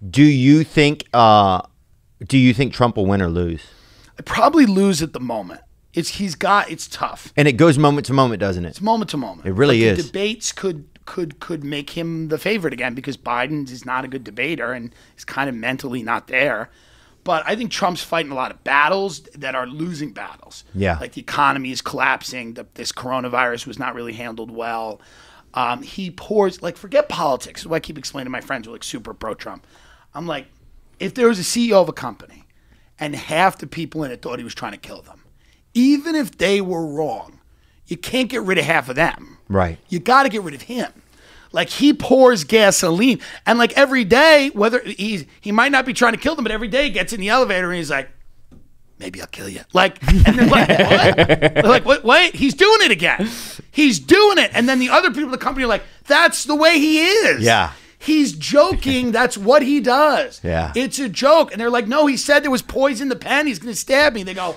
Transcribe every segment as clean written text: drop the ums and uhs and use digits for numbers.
Do you think Trump will win or lose? I'd probably lose at the moment. It's tough. And it goes moment to moment, doesn't it? It's moment to moment. It really is. The debates could make him the favorite again because Biden is not a good debater and is kind of mentally not there. But I think Trump's fighting a lot of battles that are losing battles. Yeah. Like the economy is collapsing. This coronavirus was not really handled well. He pours, like, forget politics. This is what I keep explaining to my friends who are like super pro-Trump. I'm like, if there was a CEO of a company and half the people in it thought he was trying to kill them, even if they were wrong, you can't get rid of half of them. Right. You got to get rid of him. Like, he pours gasoline, and like every day, whether he might not be trying to kill them, but every day he gets in the elevator and he's like, maybe I'll kill you. Like, and they're like, what? They're like, what? Wait, he's doing it again. He's doing it. And then the other people in the company are like, that's the way he is. Yeah. He's joking. That's what he does. Yeah. It's a joke. And they're like, no, he said there was poison in the pen. He's going to stab me. They go,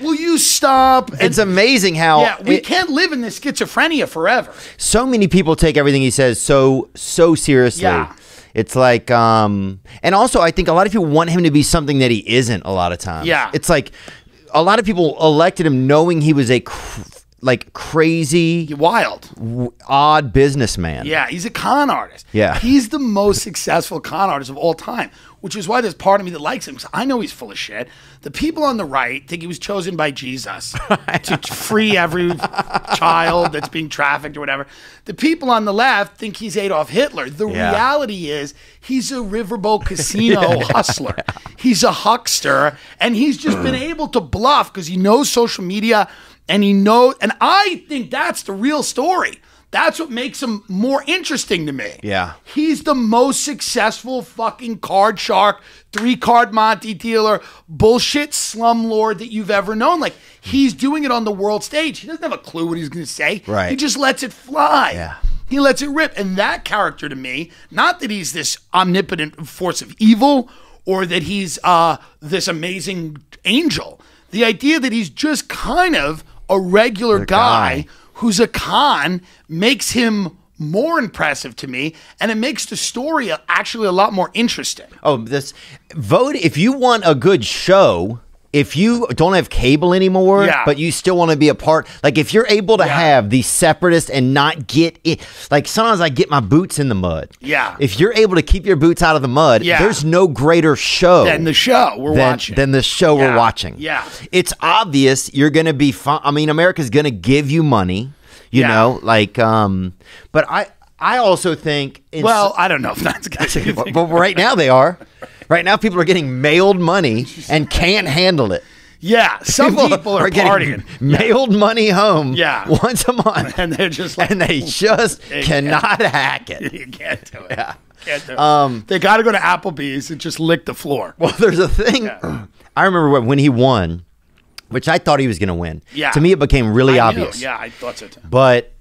will you stop? And it's amazing how we can't live in this schizophrenia forever. So many people take everything he says so seriously. Yeah. It's like, and also I think a lot of people want him to be something that he isn't a lot of times. Yeah. It's like a lot of people elected him knowing he was a crazy, wild, odd businessman. Yeah, he's a con artist. Yeah. He's the most successful con artist of all time, which is why there's part of me that likes him, because I know he's full of shit. The people on the right think he was chosen by Jesus to free every child that's being trafficked or whatever. The people on the left think he's Adolf Hitler. The reality is he's a riverboat casino hustler. He's a huckster, and he's just been able to bluff because he knows social media. And and I think that's the real story. That's what makes him more interesting to me. Yeah. He's the most successful fucking card shark, 3-card Monte dealer, bullshit slumlord that you've ever known. Like, he's doing it on the world stage. He doesn't have a clue what he's going to say. Right. He just lets it fly. Yeah. He lets it rip. And that character to me, not that he's this omnipotent force of evil or that he's this amazing angel. The idea that he's just kind of a regular guy who's a con makes him more impressive to me, and it makes the story actually a lot more interesting. Oh, vote if you want a good show. If you don't have cable anymore, but you still want to be a part, like if you're able to have the separatist and not get it, like sometimes I get my boots in the mud. Yeah. If you're able to keep your boots out of the mud, there's no greater show than the show we're watching. Than the show we're watching. Yeah. It's obvious you're going to be fine. I mean, America's going to give you money, you know, like, but I also think. Well, I don't know if that's good. But right now they are. Right now, people are getting mailed money and can't handle it. Yeah, some people are partying. Mailed money home once a month. And they're just like, and they just cannot hack it. You can't do it. Yeah. Can't do it. They got to go to Applebee's and just lick the floor. Well, there's a thing. I remember when he won, which I thought he was going to win. Yeah. To me, it became really obvious. Yeah, I thought so too. But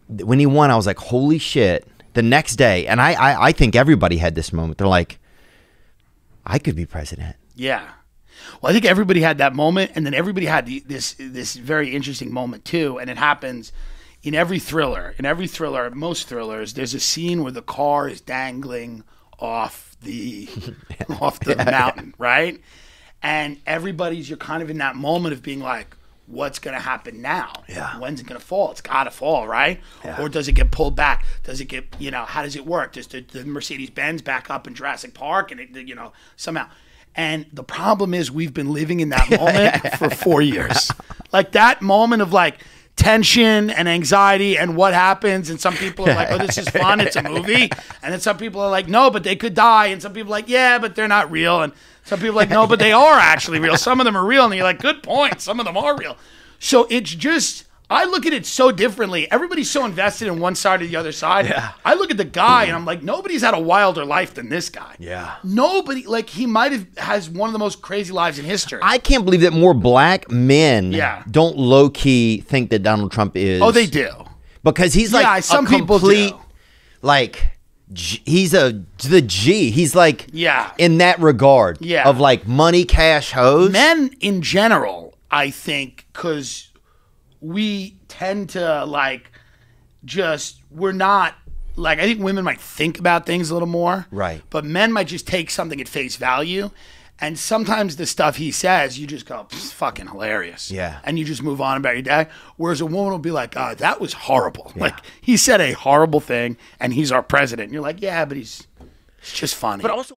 when he won, I was like, holy shit. The next day, and I think everybody had this moment. They're like, I could be president. Yeah. Well, I think everybody had that moment, and then everybody had this very interesting moment too. And it happens in every thriller. In every thriller, most thrillers, there's a scene where the car is dangling off the mountain, right? And you're kind of in that moment of being like, what's going to happen now? Yeah. When's it going to fall? It's got to fall, right? Yeah. Or does it get pulled back? Does it get, how does it work? Does the Mercedes-Benz back up in Jurassic Park and it, somehow? And the problem is we've been living in that moment for 4 years. Like that moment of like tension and anxiety and what happens. And some people are like, oh, this is fun. It's a movie. And then some people are like, no, but they could die. And some people are like, yeah, but they're not real. And some people are like, no, but they are actually real. Some of them are real. And you're like, good point. Some of them are real. So it's just, I look at it so differently. Everybody's so invested in one side or the other side. Yeah. I look at the guy and I'm like, nobody's had a wilder life than this guy. Yeah. Nobody, like he has one of the most crazy lives in history. I can't believe that more black men don't low-key think that Donald Trump is. Oh, they do. Because he's like some a complete, people do. Like, he's the G. He's like, in that regard of like money, cash, hoes. Men in general, I think, because we tend to like we're not like, I think women might think about things a little more. Right. But men might just take something at face value. And sometimes the stuff he says, you just go, it's fucking hilarious. Yeah. And you just move on about your day. Whereas a woman will be like, oh, that was horrible. Yeah. Like, he said a horrible thing, and he's our president. And you're like, yeah, but he's just funny. But also,